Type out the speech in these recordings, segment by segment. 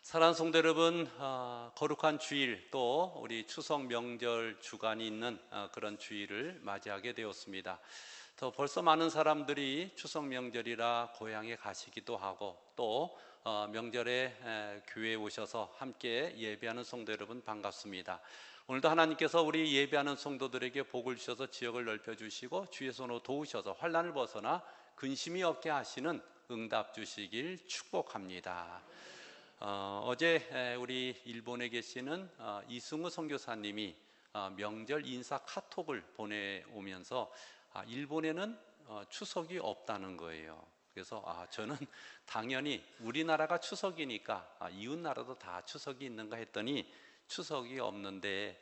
사랑하는 성도 여러분, 거룩한 주일 또 우리 추석 명절 주간이 있는 그런 주일을 맞이하게 되었습니다. 벌써 많은 사람들이 추석 명절이라 고향에 가시기도 하고 또 명절에 교회에 오셔서 함께 예배하는 성도 여러분 반갑습니다. 오늘도 하나님께서 우리 예배하는 성도들에게 복을 주셔서 지역을 넓혀주시고 주의 손으로 도우셔서 환난을 벗어나 근심이 없게 하시는 응답 주시길 축복합니다. 어제 우리 일본에 계시는 이승우 선교사님이 명절 인사 카톡을 보내오면서 일본에는 추석이 없다는 거예요. 그래서 저는 당연히 우리나라가 추석이니까 이웃 나라도 다 추석이 있는가 했더니 추석이 없는데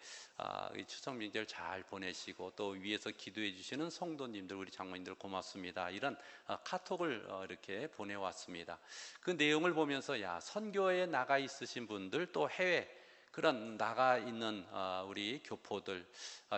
이 추석 명절 잘 보내시고 또 위에서 기도해 주시는 성도님들, 우리 장모님들 고맙습니다. 이런 카톡을 이렇게 보내왔습니다. 그 내용을 보면서 선교에 나가 있으신 분들 또 해외 그런 나가 있는 우리 교포들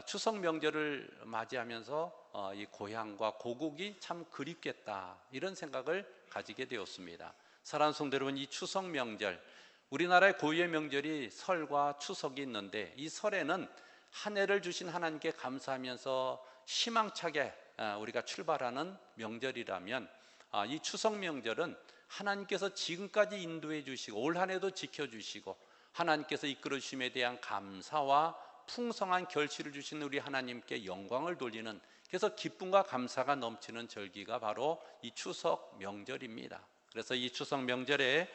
추석 명절을 맞이하면서 이 고향과 고국이 참 그립겠다, 이런 생각을 가지게 되었습니다. 사랑하는 성도 여러분, 이 추석 명절, 우리나라의 고유의 명절이 설과 추석이 있는데 이 설에는 한 해를 주신 하나님께 감사하면서 희망차게 우리가 출발하는 명절이라면 이 추석 명절은 하나님께서 지금까지 인도해 주시고 올 한 해도 지켜주시고 하나님께서 이끌어 주심에 대한 감사와 풍성한 결실을 주신 우리 하나님께 영광을 돌리는, 그래서 기쁨과 감사가 넘치는 절기가 바로 이 추석 명절입니다. 그래서 이 추석 명절에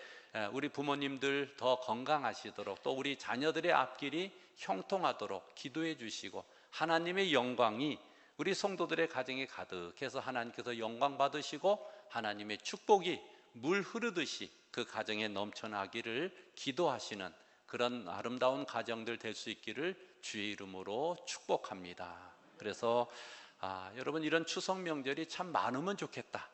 우리 부모님들 더 건강하시도록 또 우리 자녀들의 앞길이 형통하도록 기도해 주시고 하나님의 영광이 우리 성도들의 가정에 가득해서 하나님께서 영광 받으시고 하나님의 축복이 물 흐르듯이 그 가정에 넘쳐나기를 기도하시는 그런 아름다운 가정들 될 수 있기를 주의 이름으로 축복합니다. 그래서 여러분, 이런 추석 명절이 참 많으면 좋겠다.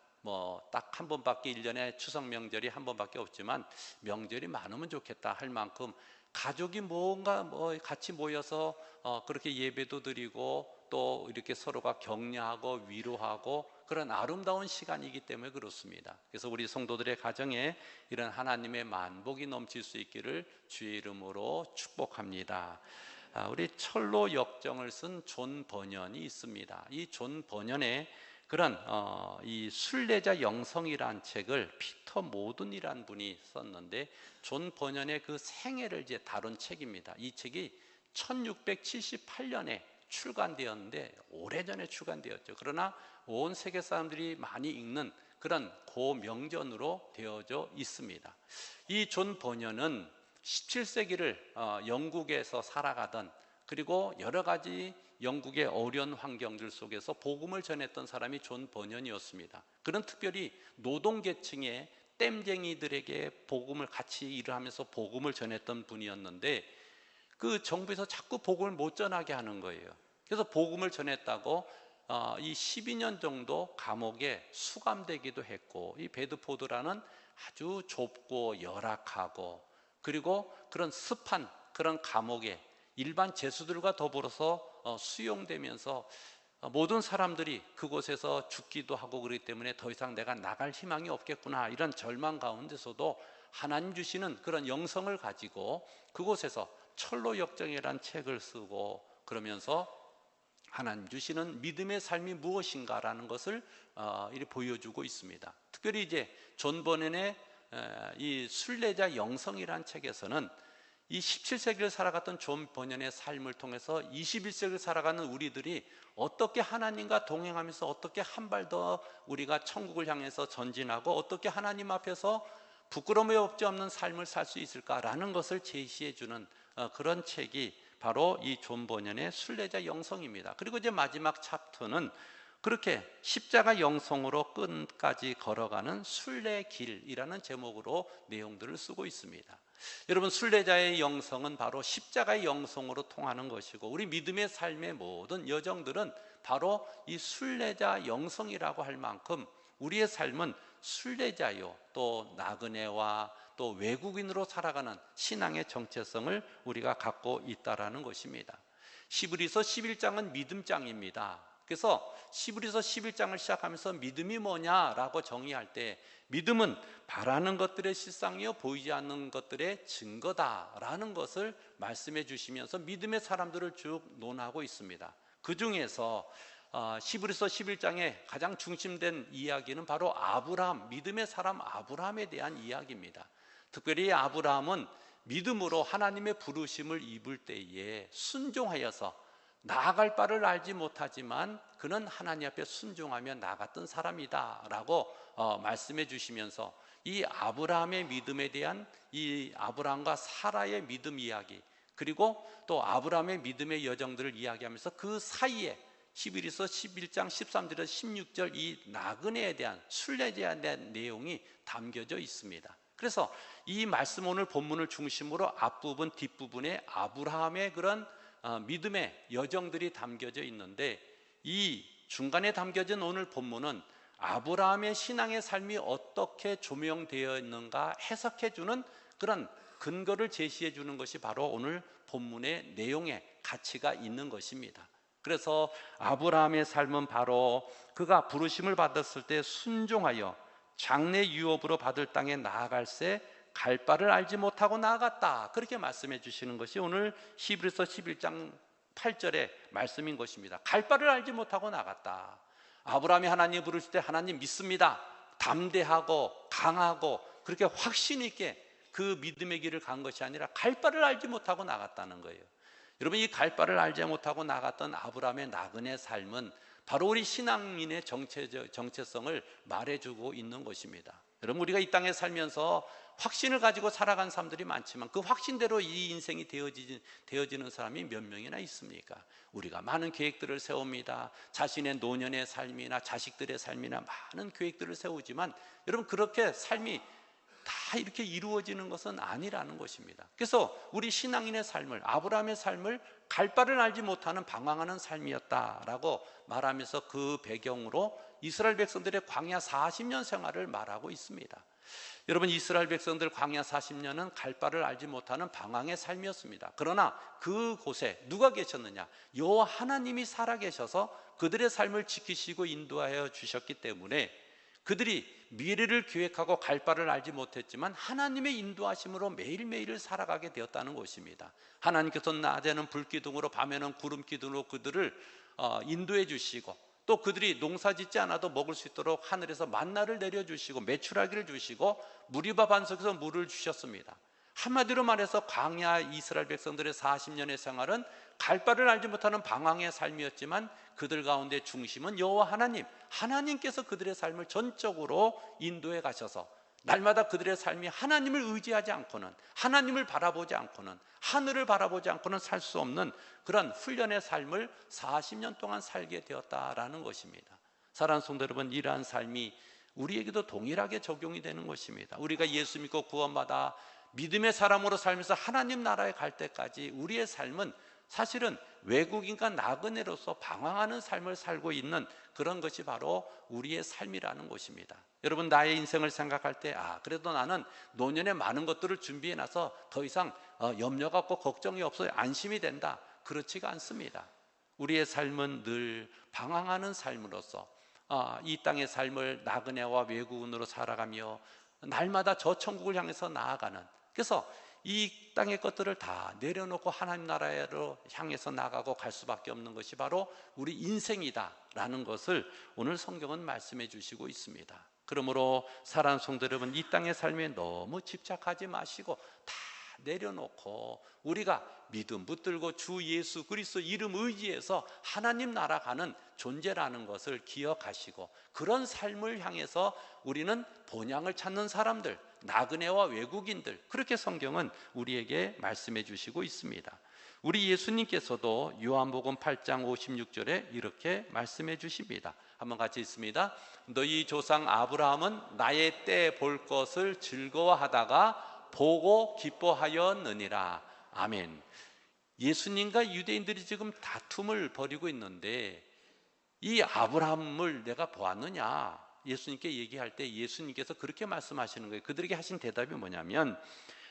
딱 한 번밖에 1년에 추석 명절이 한 번밖에 없지만 명절이 많으면 좋겠다 할 만큼 가족이 뭔가 같이 모여서 그렇게 예배도 드리고 또 이렇게 서로가 격려하고 위로하고 그런 아름다운 시간이기 때문에 그렇습니다. 그래서 우리 성도들의 가정에 이런 하나님의 만복이 넘칠 수 있기를 주의 이름으로 축복합니다. 우리 철로 역정을 쓴 존 버년이 있습니다. 이 존 버년의 그런 이 순례자 영성이란 책을 피터 모든이란 분이 썼는데 존 버년의 그 생애를 이제 다룬 책입니다. 이 책이 1678년에 출간되었는데 오래전에 출간되었죠. 그러나 온 세계 사람들이 많이 읽는 그런 고명전으로 되어져 있습니다. 이 존 버년은 17세기를 영국에서 살아가던, 그리고 여러 가지 영국의 어려운 환경들 속에서 복음을 전했던 사람이 존 버년이었습니다. 그는 특별히 노동계층의 땜쟁이들에게 복음을 같이 일을 하면서 복음을 전했던 분이었는데 그 정부에서 자꾸 복음을 못 전하게 하는 거예요. 그래서 복음을 전했다고 이 12년 정도 감옥에 수감되기도 했고, 이 베드포드라는 아주 좁고 열악하고 그리고 그런 습한 그런 감옥에 일반 죄수들과 더불어서 수용되면서 모든 사람들이 그곳에서 죽기도 하고 그렇기 때문에 더 이상 내가 나갈 희망이 없겠구나, 이런 절망 가운데서도 하나님 주시는 그런 영성을 가지고 그곳에서 철로 역정이라는 책을 쓰고 그러면서 하나님 주시는 믿음의 삶이 무엇인가라는 것을 이렇게 보여주고 있습니다. 특별히 이제 존 버년의 이 순례자 영성이라는 책에서는 이 17세기를 살아갔던 존 버년의 삶을 통해서 21세기를 살아가는 우리들이 어떻게 하나님과 동행하면서 어떻게 한 발 더 우리가 천국을 향해서 전진하고 어떻게 하나님 앞에서 부끄러움이 없는 삶을 살 수 있을까라는 것을 제시해 주는 그런 책이 바로 이 존 버년의 순례자 영성입니다. 그리고 이제 마지막 챕터는 그렇게 십자가 영성으로 끝까지 걸어가는 순례길이라는 제목으로 내용들을 쓰고 있습니다. 여러분, 순례자의 영성은 바로 십자가의 영성으로 통하는 것이고 우리 믿음의 삶의 모든 여정들은 바로 이 순례자 영성이라고 할 만큼 우리의 삶은 순례자요 또 나그네와 또 외국인으로 살아가는 신앙의 정체성을 우리가 갖고 있다라는 것입니다. 히브리서 11장은 믿음장입니다. 그래서 히브리서 11장을 시작하면서 믿음이 뭐냐라고 정의할 때 믿음은 바라는 것들의 실상이요 보이지 않는 것들의 증거다라는 것을 말씀해 주시면서 믿음의 사람들을 쭉 논하고 있습니다. 그 중에서 히브리서 11장에 가장 중심된 이야기는 바로 아브라함, 믿음의 사람 아브라함에 대한 이야기입니다. 특별히 아브라함은 믿음으로 하나님의 부르심을 입을 때에 순종하여서 나아갈 바를 알지 못하지만 그는 하나님 앞에 순종하며 나갔던 사람이다 라고 말씀해 주시면서 이 아브라함의 믿음에 대한 이 아브라함과 사라의 믿음 이야기, 그리고 또 아브라함의 믿음의 여정들을 이야기하면서 그 사이에 히브리서 11장 13절에서 16절 이 나그네에 대한 순례자에 대한 내용이 담겨져 있습니다. 그래서 이 말씀, 오늘 본문을 중심으로 앞부분 뒷부분에 아브라함의 그런 믿음의 여정들이 담겨져 있는데, 이 중간에 담겨진 오늘 본문은 아브라함의 신앙의 삶이 어떻게 조명되어 있는가 해석해 주는 그런 근거를 제시해 주는 것이 바로 오늘 본문의 내용에 가치가 있는 것입니다. 그래서 아브라함의 삶은 바로 그가 부르심을 받았을 때 순종하여 장래 유업으로 받을 땅에 나아갈새 갈 바를 알지 못하고 나아갔다, 그렇게 말씀해 주시는 것이 오늘 히브리서 11장 8절의 말씀인 것입니다. 갈 바를 알지 못하고 나갔다. 아브라함이 하나님 부르실 때 하나님 믿습니다, 담대하고 강하고 그렇게 확신 있게 그 믿음의 길을 간 것이 아니라 갈 바를 알지 못하고 나갔다는 거예요. 여러분, 이 갈 바를 알지 못하고 나갔던 아브라함의 나그네 삶은 바로 우리 신앙인의 정체성을 말해주고 있는 것입니다. 여러분, 우리가 이 땅에 살면서 확신을 가지고 살아간 사람들이 많지만 그 확신대로 이 인생이 되어지는 사람이 몇 명이나 있습니까? 우리가 많은 계획들을 세웁니다. 자신의 노년의 삶이나 자식들의 삶이나 많은 계획들을 세우지만 여러분, 그렇게 삶이 다 이렇게 이루어지는 것은 아니라는 것입니다. 그래서 우리 신앙인의 삶을, 아브라함의 삶을 갈 바를 알지 못하는 방황하는 삶이었다라고 말하면서 그 배경으로 이스라엘 백성들의 광야 40년 생활을 말하고 있습니다. 여러분, 이스라엘 백성들 광야 40년은 갈 바를 알지 못하는 방황의 삶이었습니다. 그러나 그곳에 누가 계셨느냐? 여호와 하나님이 살아계셔서 그들의 삶을 지키시고 인도하여 주셨기 때문에 그들이 미래를 계획하고 갈 바를 알지 못했지만 하나님의 인도하심으로 매일매일을 살아가게 되었다는 것입니다. 하나님께서 낮에는 불기둥으로 밤에는 구름기둥으로 그들을 인도해 주시고, 또 그들이 농사 짓지 않아도 먹을 수 있도록 하늘에서 만나를 내려주시고 메추라기를 주시고 무리바 반석에서 물을 주셨습니다. 한마디로 말해서 광야 이스라엘 백성들의 40년의 생활은 갈 바를 알지 못하는 방황의 삶이었지만 그들 가운데 중심은 여호와 하나님, 하나님께서 그들의 삶을 전적으로 인도해 가셔서 날마다 그들의 삶이 하나님을 의지하지 않고는, 하나님을 바라보지 않고는, 하늘을 바라보지 않고는 살 수 없는 그런 훈련의 삶을 40년 동안 살게 되었다라는 것입니다. 사랑하는 성도 여러분, 이러한 삶이 우리에게도 동일하게 적용이 되는 것입니다. 우리가 예수 믿고 구원받아 믿음의 사람으로 살면서 하나님 나라에 갈 때까지 우리의 삶은 사실은 외국인과 나그네로서 방황하는 삶을 살고 있는 그런 것이 바로 우리의 삶이라는 것입니다. 여러분, 나의 인생을 생각할 때 그래도 나는 노년에 많은 것들을 준비해놔서 더 이상 염려가 없고 걱정이 없어요, 안심이 된다, 그렇지가 않습니다. 우리의 삶은 늘 방황하는 삶으로서 이 땅의 삶을 나그네와 외국인으로 살아가며 날마다 저 천국을 향해서 나아가는, 그래서 이 땅의 것들을 다 내려놓고 하나님 나라로 향해서 나가고 갈 수밖에 없는 것이 바로 우리 인생이다라는 것을 오늘 성경은 말씀해 주시고 있습니다. 그러므로 사랑하는 성도 여러분, 이 땅의 삶에 너무 집착하지 마시고 다 내려놓고 우리가 믿음 붙들고 주 예수 그리스도 이름 의지해서 하나님 나라 가는 존재라는 것을 기억하시고, 그런 삶을 향해서 우리는 본향을 찾는 사람들, 나그네와 외국인들, 그렇게 성경은 우리에게 말씀해 주시고 있습니다. 우리 예수님께서도 요한복음 8장 56절에 이렇게 말씀해 주십니다. 한번 같이 읽습니다. 너희 조상 아브라함은 나의 때 볼 것을 즐거워하다가 보고 기뻐하였느니라. 아멘. 예수님과 유대인들이 지금 다툼을 벌이고 있는데 이 아브라함을 내가 보았느냐, 예수님께 얘기할 때 예수님께서 그렇게 말씀하시는 거예요. 그들에게 하신 대답이 뭐냐면,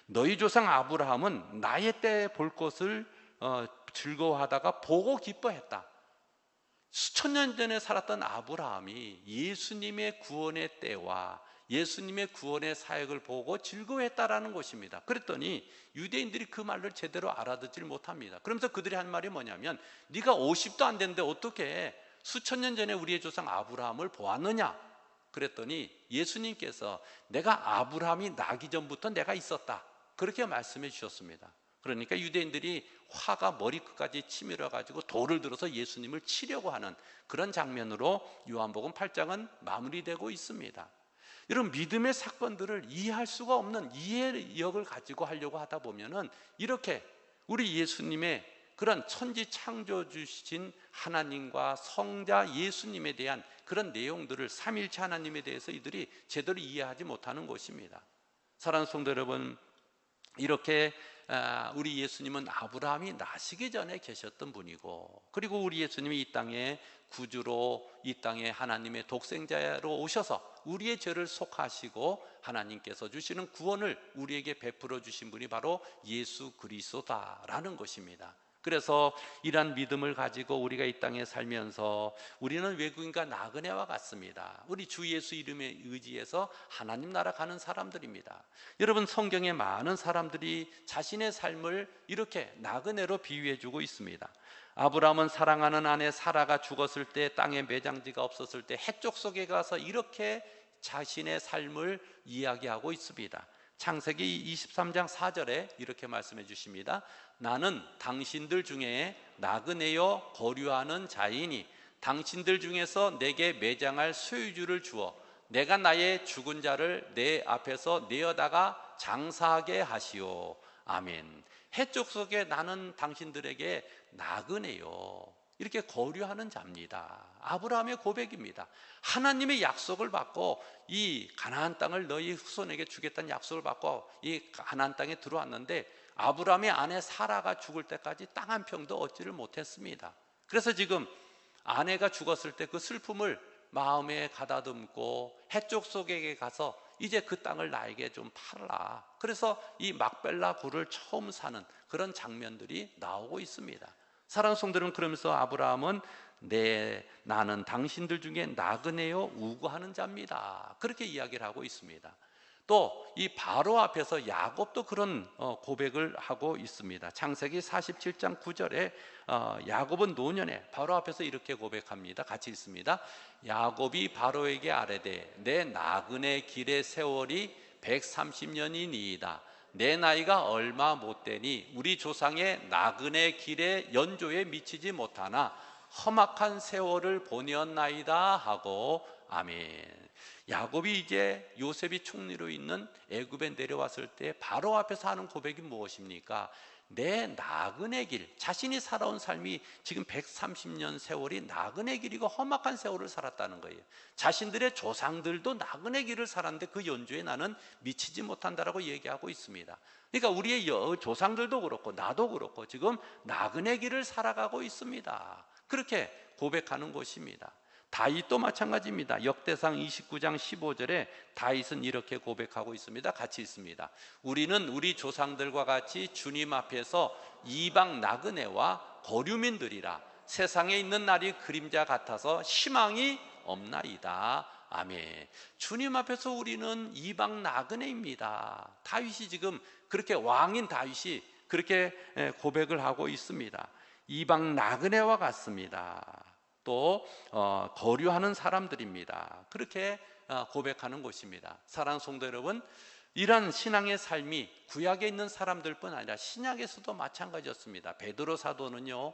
너희 조상 아브라함은 나의 때 볼 것을 즐거워하다가 보고 기뻐했다. 수천 년 전에 살았던 아브라함이 예수님의 구원의 때와 예수님의 구원의 사역을 보고 즐거워했다라는 것입니다. 그랬더니 유대인들이 그 말을 제대로 알아듣질 못합니다. 그러면서 그들이 한 말이 뭐냐면, 네가 50도 안 됐는데 어떻게 수천 년 전에 우리의 조상 아브라함을 보았느냐? 그랬더니 예수님께서 내가 아브라함이 나기 전부터 내가 있었다, 그렇게 말씀해 주셨습니다. 그러니까 유대인들이 화가 머리끝까지 치밀어 가지고 돌을 들어서 예수님을 치려고 하는 그런 장면으로 요한복음 8장은 마무리되고 있습니다. 이런 믿음의 사건들을 이해할 수가 없는 이해력을 가지고 하려고 하다 보면은 이렇게 우리 예수님의 그런 천지 창조주신 하나님과 성자 예수님에 대한 그런 내용들을, 삼일체 하나님에 대해서 이들이 제대로 이해하지 못하는 것입니다. 사랑하는 성도 여러분, 이렇게 우리 예수님은 아브라함이 나시기 전에 계셨던 분이고, 그리고 우리 예수님이 이 땅에 구주로, 이 땅에 하나님의 독생자로 오셔서 우리의 죄를 속하시고 하나님께서 주시는 구원을 우리에게 베풀어 주신 분이 바로 예수 그리스도다라는 것입니다. 그래서 이러한 믿음을 가지고 우리가 이 땅에 살면서 우리는 외국인과 나그네와 같습니다. 우리 주 예수 이름에 의지해서 하나님 나라 가는 사람들입니다. 여러분, 성경에 많은 사람들이 자신의 삶을 이렇게 나그네로 비유해 주고 있습니다. 아브라함은 사랑하는 아내 사라가 죽었을 때, 땅에 매장지가 없었을 때 해쪽 속에 가서 이렇게 자신의 삶을 이야기하고 있습니다. 창세기 23장 4절에 이렇게 말씀해 주십니다. 나는 당신들 중에 나그네여 거류하는 자이니 당신들 중에서 내게 매장할 소유주를 주어 내가 나의 죽은 자를 내 앞에서 내어다가 장사하게 하시오. 아멘. 해쪽 속에 나는 당신들에게 나그네요, 이렇게 거류하는 자입니다. 아브라함의 고백입니다. 하나님의 약속을 받고 이 가나안 땅을 너희 후손에게 주겠다는 약속을 받고 이 가나안 땅에 들어왔는데, 아브라함의 아내 사라가 죽을 때까지 땅 한 평도 얻지를 못했습니다. 그래서 지금 아내가 죽었을 때 그 슬픔을 마음에 가다듬고 해쪽 속에게 가서 이제 그 땅을 나에게 좀 팔라, 그래서 이 막벨라 굴을 처음 사는 그런 장면들이 나오고 있습니다. 사랑하는 성도들은, 그러면서 아브라함은 나는 당신들 중에 나그네요 우고하는 자입니다, 그렇게 이야기를 하고 있습니다. 또 이 바로 앞에서 야곱도 그런 고백을 하고 있습니다. 창세기 47장 9절에 야곱은 노년에 바로 앞에서 이렇게 고백합니다. 같이 읽습니다. 야곱이 바로에게 아뢰되 내 나그네 길의 세월이 130년이니이다. 내 나이가 얼마 못되니 우리 조상의 나그네 길의 연조에 미치지 못하나 험악한 세월을 보내었나이다 하고, 아멘. 야곱이 이제 요셉이 총리로 있는 애굽에 내려왔을 때 바로 앞에서 하는 고백이 무엇입니까? 내 나그네 길, 자신이 살아온 삶이 지금 130년 세월이 나그네 길이고 험악한 세월을 살았다는 거예요. 자신들의 조상들도 나그네 길을 살았는데 그 연주에 나는 미치지 못한다라고 얘기하고 있습니다. 그러니까 우리의 조상들도 그렇고 나도 그렇고 지금 나그네 길을 살아가고 있습니다. 그렇게 고백하는 것입니다. 다윗도 마찬가지입니다. 역대상 29장 15절에 다윗은 이렇게 고백하고 있습니다. 같이 읽습니다. 우리는 우리 조상들과 같이 주님 앞에서 이방 나그네와 거류민들이라. 세상에 있는 날이 그림자 같아서 희망이 없나이다. 아멘. 주님 앞에서 우리는 이방 나그네입니다. 다윗이 지금 그렇게, 왕인 다윗이 그렇게 고백을 하고 있습니다. 이방 나그네와 같습니다. 또 거류하는 사람들입니다. 그렇게 고백하는 것입니다. 사랑하는 성도 여러분, 이러한 신앙의 삶이 구약에 있는 사람들뿐 아니라 신약에서도 마찬가지였습니다. 베드로 사도는요,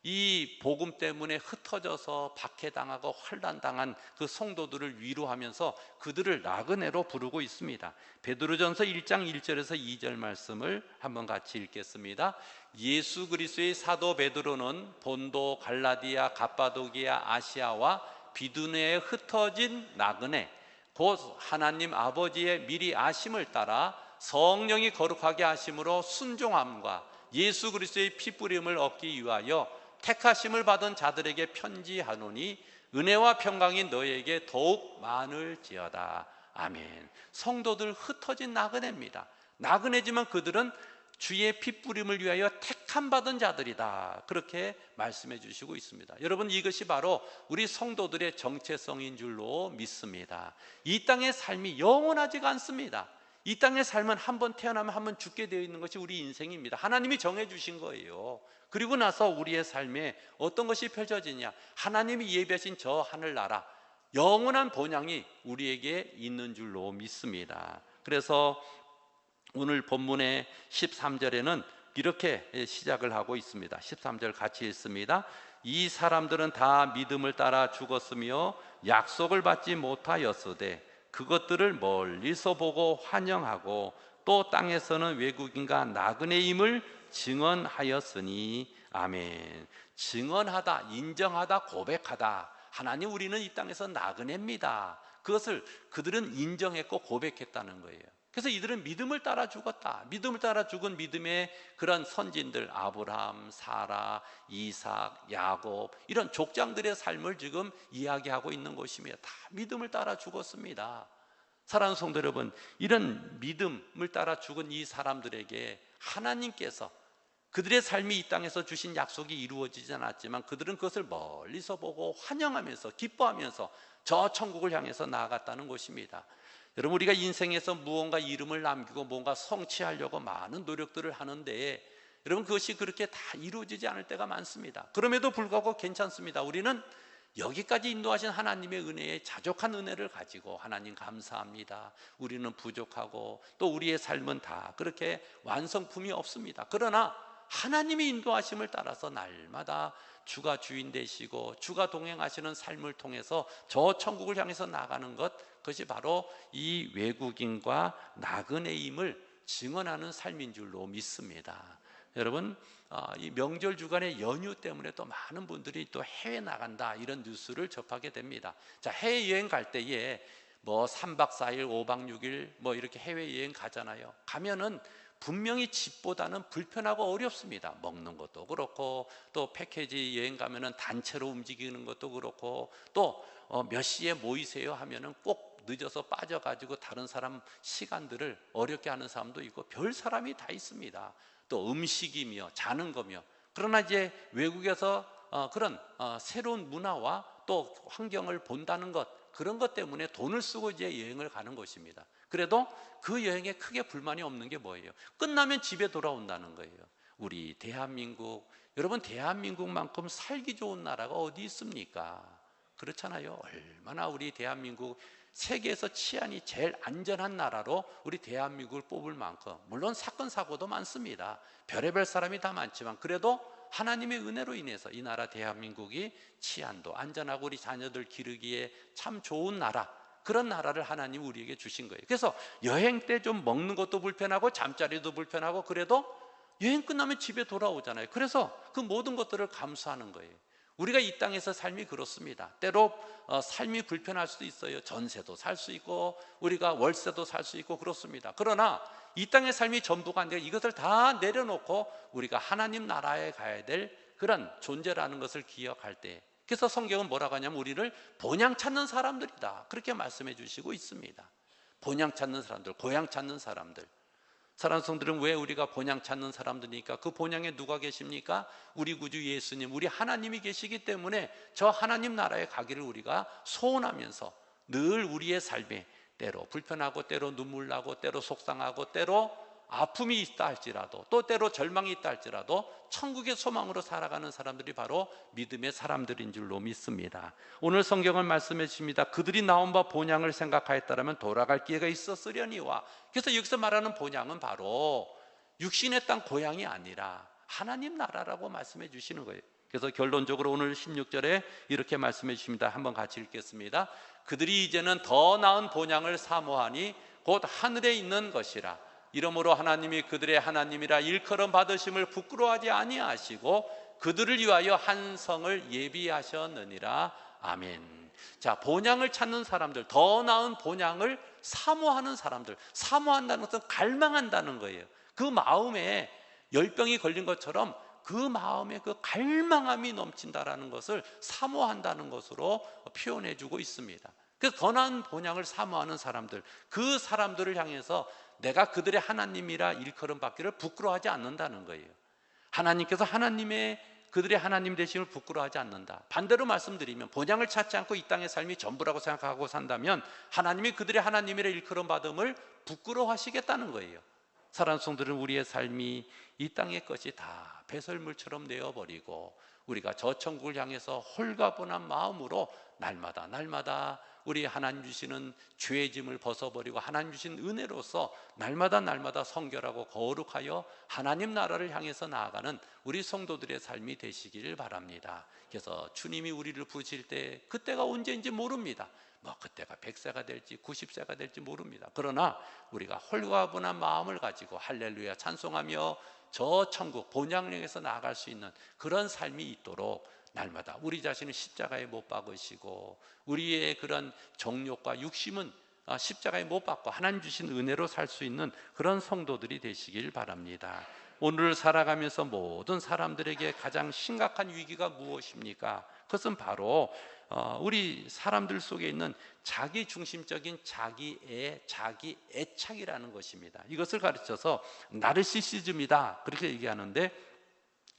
이 복음 때문에 흩어져서 박해당하고 환난당한 그 성도들을 위로하면서 그들을 나그네로 부르고 있습니다. 베드로전서 1장 1절에서 2절 말씀을 한번 같이 읽겠습니다. 예수 그리스도의 사도 베드로는 본도, 갈라디아, 갑바도기아, 아시아와 비두네에 흩어진 나그네, 곧 하나님 아버지의 미리 아심을 따라 성령이 거룩하게 하심으로 순종함과 예수 그리스도의 피 뿌림을 얻기 위하여 택하심을 받은 자들에게 편지하노니 은혜와 평강이 너희에게 더욱 많을지어다. 아멘. 성도들 흩어진 나그네입니다. 나그네지만 그들은 주의 핏부림을 위하여 택함 받은 자들이다. 그렇게 말씀해 주시고 있습니다. 여러분, 이것이 바로 우리 성도들의 정체성인 줄로 믿습니다. 이 땅의 삶이 영원하지가 않습니다. 이 땅의 삶은 한 번 태어나면 한 번 죽게 되어 있는 것이 우리 인생입니다. 하나님이 정해 주신 거예요. 그리고 나서 우리의 삶에 어떤 것이 펼쳐지냐, 하나님이 예비하신 저 하늘나라, 영원한 본향이 우리에게 있는 줄로 믿습니다. 그래서 오늘 본문의 13절에는 이렇게 시작을 하고 있습니다. 13절 같이 읽습니다. 이 사람들은 다 믿음을 따라 죽었으며 약속을 받지 못하였으되 그것들을 멀리서 보고 환영하고 또 땅에서는 외국인과 나그네임을 증언하였으니 아멘. 증언하다, 인정하다, 고백하다. 하나님, 우리는 이 땅에서 나그네입니다. 그것을 그들은 인정했고 고백했다는 거예요. 그래서 이들은 믿음을 따라 죽었다. 믿음을 따라 죽은 믿음의 그런 선진들, 아브라함, 사라, 이삭, 야곱, 이런 족장들의 삶을 지금 이야기하고 있는 것이며 다 믿음을 따라 죽었습니다. 사랑하는 성도 여러분, 이런 믿음을 따라 죽은 이 사람들에게 하나님께서 그들의 삶이 이 땅에서 주신 약속이 이루어지지 않았지만 그들은 그것을 멀리서 보고 환영하면서 기뻐하면서 저 천국을 향해서 나아갔다는 것입니다. 여러분, 우리가 인생에서 무언가 이름을 남기고 뭔가 성취하려고 많은 노력들을 하는데 여러분, 그것이 그렇게 다 이루어지지 않을 때가 많습니다. 그럼에도 불구하고 괜찮습니다. 우리는 여기까지 인도하신 하나님의 은혜에 자족한 은혜를 가지고 하나님 감사합니다. 우리는 부족하고 또 우리의 삶은 다 그렇게 완성품이 없습니다. 그러나 하나님의 인도하심을 따라서 날마다 주가 주인 되시고 주가 동행하시는 삶을 통해서 저 천국을 향해서 나가는 것, 그것이 바로 이 외국인과 나그네임을 증언하는 삶인 줄로 믿습니다. 여러분, 이 명절 주간의 연휴 때문에 또 많은 분들이 또 해외 나간다 이런 뉴스를 접하게 됩니다. 자, 해외여행 갈 때에 뭐 3박 4일, 5박 6일 뭐 이렇게 해외여행 가잖아요. 가면은 분명히 집보다는 불편하고 어렵습니다. 먹는 것도 그렇고 또 패키지 여행 가면은 단체로 움직이는 것도 그렇고 또 몇 시에 모이세요 하면은 꼭 늦어서 빠져가지고 다른 사람 시간들을 어렵게 하는 사람도 있고 별 사람이 다 있습니다. 또 음식이며 자는 거며. 그러나 이제 외국에서 그런 새로운 문화와 또 환경을 본다는 것, 그런 것 때문에 돈을 쓰고 이제 여행을 가는 것입니다. 그래도 그 여행에 크게 불만이 없는 게 뭐예요? 끝나면 집에 돌아온다는 거예요. 우리 대한민국, 여러분, 대한민국만큼 살기 좋은 나라가 어디 있습니까? 그렇잖아요. 얼마나 우리 대한민국 세계에서 치안이 제일 안전한 나라로 우리 대한민국을 뽑을 만큼, 물론 사건 사고도 많습니다. 별의별 사람이 다 많지만 그래도 하나님의 은혜로 인해서 이 나라 대한민국이 치안도 안전하고 우리 자녀들 기르기에 참 좋은 나라, 그런 나라를 하나님 우리에게 주신 거예요. 그래서 여행 때 좀 먹는 것도 불편하고 잠자리도 불편하고 그래도 여행 끝나면 집에 돌아오잖아요. 그래서 그 모든 것들을 감수하는 거예요. 우리가 이 땅에서 삶이 그렇습니다. 때로 삶이 불편할 수도 있어요. 전세도 살 수 있고 우리가 월세도 살 수 있고 그렇습니다. 그러나 이 땅의 삶이 전부가 아니라 이것을 다 내려놓고 우리가 하나님 나라에 가야 될 그런 존재라는 것을 기억할 때, 그래서 성경은 뭐라고 하냐면 우리를 본향 찾는 사람들이다, 그렇게 말씀해 주시고 있습니다. 본향 찾는 사람들, 고향 찾는 사람들. 사랑하는 성들은 왜 우리가 본향 찾는 사람들이니까? 그 본향에 누가 계십니까? 우리 구주 예수님, 우리 하나님이 계시기 때문에 저 하나님 나라에 가기를 우리가 소원하면서 늘 우리의 삶에 때로 불편하고 때로 눈물 나고 때로 속상하고 때로 아픔이 있다 할지라도 또 때로 절망이 있다 할지라도 천국의 소망으로 살아가는 사람들이 바로 믿음의 사람들인 줄로 믿습니다. 오늘 성경은 말씀해 주십니다. 그들이 나온 바 본향을 생각하였다면 돌아갈 기회가 있었으려니와. 그래서 여기서 말하는 본향은 바로 육신의 땅 고향이 아니라 하나님 나라라고 말씀해 주시는 거예요. 그래서 결론적으로 오늘 16절에 이렇게 말씀해 주십니다. 한번 같이 읽겠습니다. 그들이 이제는 더 나은 본향을 사모하니 곧 하늘에 있는 것이라. 이러므로 하나님이 그들의 하나님이라 일컬음 받으심을 부끄러워하지 아니하시고 그들을 위하여 한 성을 예비하셨느니라. 아멘. 자, 본향을 찾는 사람들, 더 나은 본향을 사모하는 사람들, 사모한다는 것은 갈망한다는 거예요. 그 마음에 열병이 걸린 것처럼 그 마음에 그 갈망함이 넘친다라는 것을 사모한다는 것으로 표현해 주고 있습니다. 그래서 더 나은 본향을 사모하는 사람들, 그 사람들을 향해서 내가 그들의 하나님이라 일컬음 받기를 부끄러워하지 않는다는 거예요. 하나님께서 그들의 하나님 되심을 부끄러워하지 않는다. 반대로 말씀드리면 본향을 찾지 않고 이 땅의 삶이 전부라고 생각하고 산다면 하나님이 그들의 하나님이라 일컬음 받음을 부끄러워하시겠다는 거예요. 사랑하는 성도들은 우리의 삶이 이 땅의 것이 다 배설물처럼 내어버리고 우리가 저 천국을 향해서 홀가분한 마음으로 날마다 우리 하나님 주시는 죄의 짐을 벗어버리고 하나님 주신 은혜로서 날마다 성결하고 거룩하여 하나님 나라를 향해서 나아가는 우리 성도들의 삶이 되시기를 바랍니다. 그래서 주님이 우리를 부르실 때 그때가 언제인지 모릅니다. 그때가 100세가 될지 90세가 될지 모릅니다. 그러나 우리가 홀가분한 마음을 가지고 할렐루야 찬송하며 저 천국 본향을 향해서 나아갈 수 있는 그런 삶이 있도록 날마다 우리 자신을 십자가에 못 박으시고 우리의 그런 정욕과 육심은 십자가에 못 박고 하나님 주신 은혜로 살 수 있는 그런 성도들이 되시길 바랍니다. 오늘을 살아가면서 모든 사람들에게 가장 심각한 위기가 무엇입니까? 그것은 바로 우리 사람들 속에 있는 자기 중심적인 자기 애착이라는 것입니다. 이것을 가르쳐서 나르시시즘이다 그렇게 얘기하는데,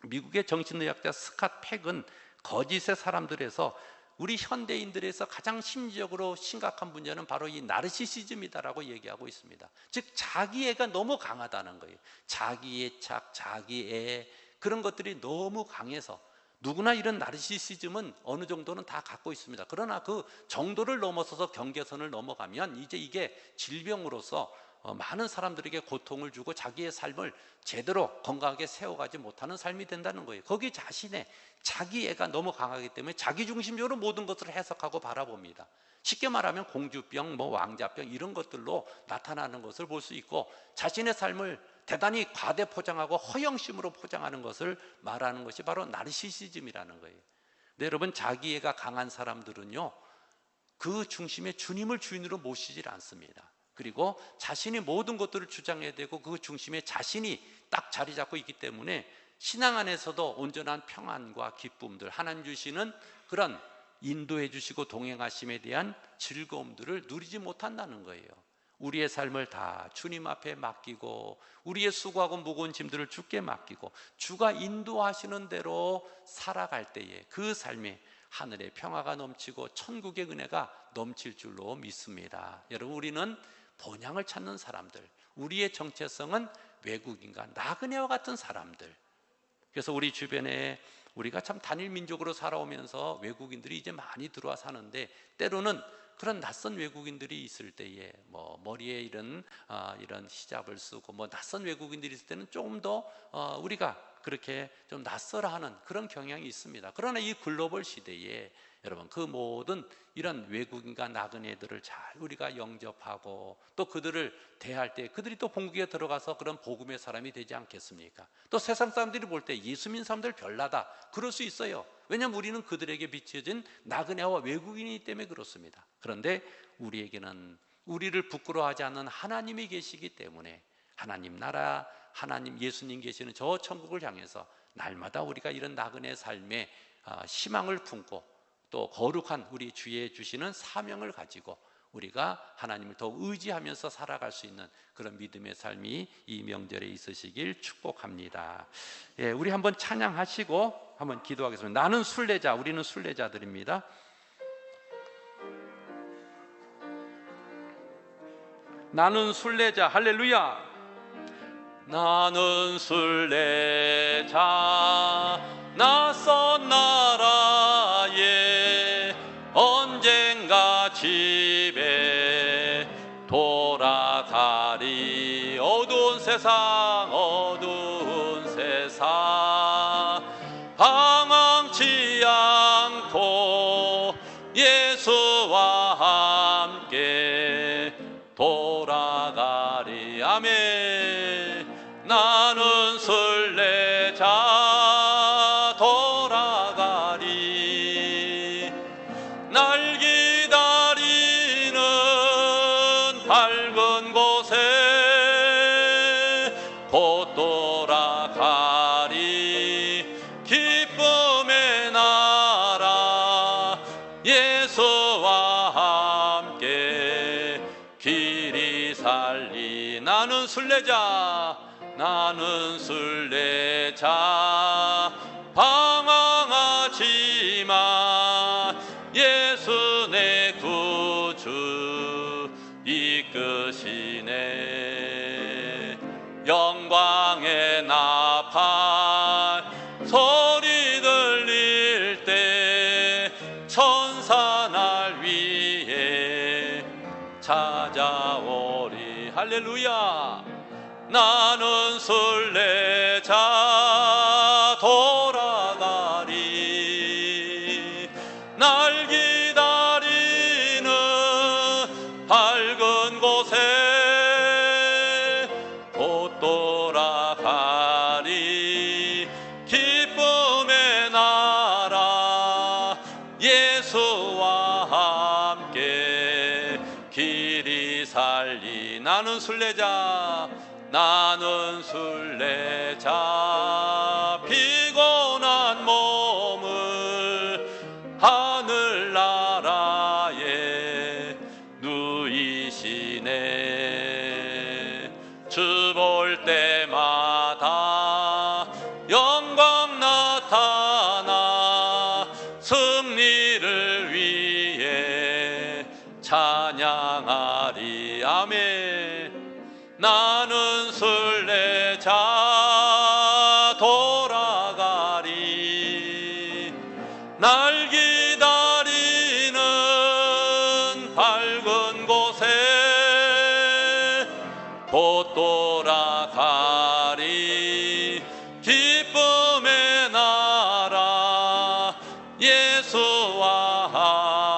미국의 정신의학자 스캇 팩은 거짓의 사람들에서 우리 현대인들에서 가장 심리적으로 심각한 문제는 바로 이 나르시시즘이다라고 얘기하고 있습니다. 즉 자기애가 너무 강하다는 거예요. 자기애착, 자기애 그런 것들이 너무 강해서 누구나 이런 나르시시즘은 어느 정도는 다 갖고 있습니다. 그러나 그 정도를 넘어서서 경계선을 넘어가면 이제 이게 질병으로서 많은 사람들에게 고통을 주고 자기의 삶을 제대로 건강하게 세워가지 못하는 삶이 된다는 거예요. 거기 자신의 자기애가 너무 강하기 때문에 자기중심적으로 모든 것을 해석하고 바라봅니다. 쉽게 말하면 공주병, 왕자병 이런 것들로 나타나는 것을 볼 수 있고, 자신의 삶을 대단히 과대 포장하고 허영심으로 포장하는 것을 말하는 것이 바로 나르시시즘이라는 거예요. 근데 여러분, 자기애가 강한 사람들은요 그 중심에 주님을 주인으로 모시질 않습니다. 그리고 자신이 모든 것들을 주장해야 되고 그 중심에 자신이 딱 자리 잡고 있기 때문에 신앙 안에서도 온전한 평안과 기쁨들, 하나님 주시는 그런 인도해 주시고 동행하심에 대한 즐거움들을 누리지 못한다는 거예요. 우리의 삶을 다 주님 앞에 맡기고 우리의 수고하고 무거운 짐들을 주께 맡기고 주가 인도하시는 대로 살아갈 때에 그 삶에 하늘의 평화가 넘치고 천국의 은혜가 넘칠 줄로 믿습니다. 여러분, 우리는 본향을 찾는 사람들, 우리의 정체성은 외국인과 나그네와 같은 사람들. 그래서 우리 주변에 우리가 참 단일 민족으로 살아오면서 외국인들이 이제 많이 들어와 사는데, 때로는 그런 낯선 외국인들이 있을 때에 머리에 이런 히잡을 쓰고 낯선 외국인들이 있을 때는 조금 더 우리가 그렇게 좀 낯설어하는 그런 경향이 있습니다. 그러나 이 글로벌 시대에 여러분, 그 모든 이런 외국인과 나그네들을 잘 우리가 영접하고 또 그들을 대할 때 그들이 또 본국에 들어가서 그런 복음의 사람이 되지 않겠습니까? 또 세상 사람들이 볼 때 예수 믿는 사람들 별나다 그럴 수 있어요. 왜냐하면 우리는 그들에게 비춰진 나그네와 외국인이기 때문에 그렇습니다. 그런데 우리에게는 우리를 부끄러워하지 않는 하나님이 계시기 때문에 하나님 나라, 하나님 예수님 계시는 저 천국을 향해서 날마다 우리가 이런 나그네 삶에 희망을 품고 또 거룩한 우리 주의 주시는 사명을 가지고 우리가 하나님을 더욱 의지하면서 살아갈 수 있는 그런 믿음의 삶이 이 명절에 있으시길 축복합니다. 예, 우리 한번 찬양하시고 한번 기도하겠습니다. 나는 순례자, 우리는 순례자들입니다. 나는 순례자, 할렐루야. 나는 순례자, 낯선 나라에 언젠가 집에 돌아가리. 어두운 세상 방황치 않고 예수와 함께 돌아가리. 아멘. 나는 순례자 돌아가리. 날 기다리는 밝은 곳에 곧 돌아가리. 기쁨의 나라 예수와 함께 길이 살리. 나는 나는 순례자 방황하지만 예수 내 구주 이끄시네. 영광의 나팔 소리 들릴 때 천사 날 위에 찾아오리. 할렐루야. 나는 순례자 돌아가리. 날 기다리는 밝은 곳에 곧 돌아가리. 기쁨의 나라 예수와 함께 길이 살리. 나는 순례자, 나는 순례자 피곤한 몸을 하늘나라에 누이시네. 주 볼 때마다 영광 나타나 승리를 위해 찬양하리. 아멘. 나는 순례자 돌아가리. 날 기다리는 밝은 곳에 곧 돌아가리. 기쁨의 나라 예수와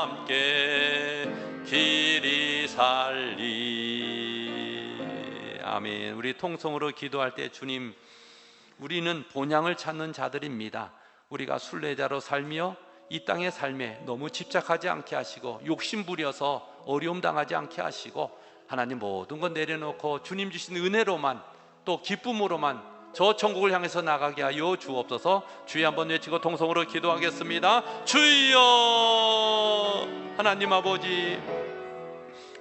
함께 길이 살리. 아멘. 우리 통성으로 기도할 때, 주님, 우리는 본향을 찾는 자들입니다. 우리가 순례자로 살며 이 땅의 삶에 너무 집착하지 않게 하시고 욕심 부려서 어려움 당하지 않게 하시고, 하나님 모든 것 내려놓고 주님 주신 은혜로만 또 기쁨으로만 저 천국을 향해서 나가게 하여 주옵소서. 주여 한번 외치고 통성으로 기도하겠습니다. 주여. 하나님 아버지,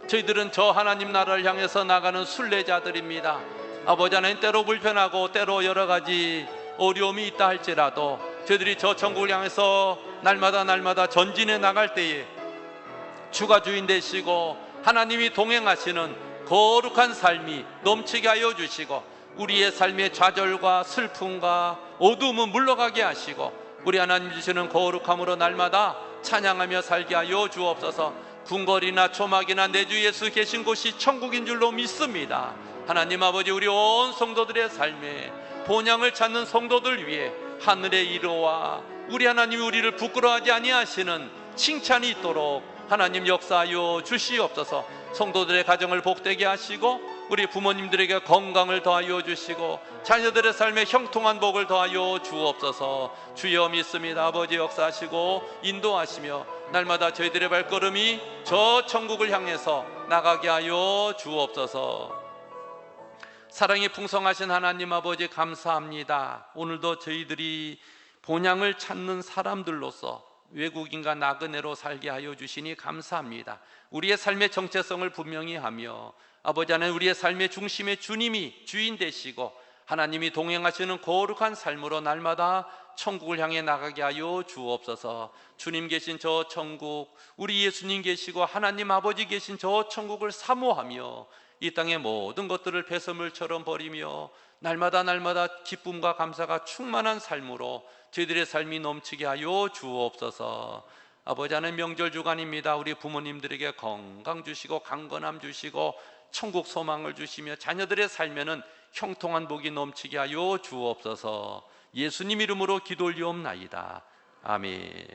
저희들은 저 하나님 나라를 향해서 나가는 순례자들입니다. 아버지 하나님, 때로 불편하고 때로 여러 가지 어려움이 있다 할지라도 저희들이 저 천국을 향해서 날마다 전진해 나갈 때에 주가 주인 되시고 하나님이 동행하시는 거룩한 삶이 넘치게 하여 주시고, 우리의 삶의 좌절과 슬픔과 어두움은 물러가게 하시고, 우리 하나님 주시는 거룩함으로 날마다 찬양하며 살게 하여 주옵소서. 궁궐이나 초막이나 내 주 예수 계신 곳이 천국인 줄로 믿습니다. 하나님 아버지, 우리 온 성도들의 삶에 본향을 찾는 성도들 위해 하늘의 이로와 우리 하나님이 우리를 부끄러워하지 아니하시는 칭찬이 있도록 하나님 역사하여 주시옵소서. 성도들의 가정을 복되게 하시고 우리 부모님들에게 건강을 더하여 주시고 자녀들의 삶에 형통한 복을 더하여 주옵소서. 주여 믿습니다. 아버지 역사하시고 인도하시며 날마다 저희들의 발걸음이 저 천국을 향해서 나가게 하여 주옵소서. 사랑이 풍성하신 하나님 아버지, 감사합니다. 오늘도 저희들이 본향을 찾는 사람들로서 외국인과 나그네로 살게 하여 주시니 감사합니다. 우리의 삶의 정체성을 분명히 하며 아버지 하나님, 우리의 삶의 중심에 주님이 주인 되시고 하나님이 동행하시는 거룩한 삶으로 날마다 천국을 향해 나가게 하여 주옵소서. 주님 계신 저 천국, 우리 예수님 계시고 하나님 아버지 계신 저 천국을 사모하며 이 땅의 모든 것들을 배설물처럼 버리며 날마다 기쁨과 감사가 충만한 삶으로 저희들의 삶이 넘치게 하여 주옵소서. 아버지 하나님, 명절 주간입니다. 우리 부모님들에게 건강 주시고 강건함 주시고 천국 소망을 주시며 자녀들의 삶에는 형통한 복이 넘치게 하여 주옵소서. 예수님 이름으로 기도 올리옵나이다. 아멘.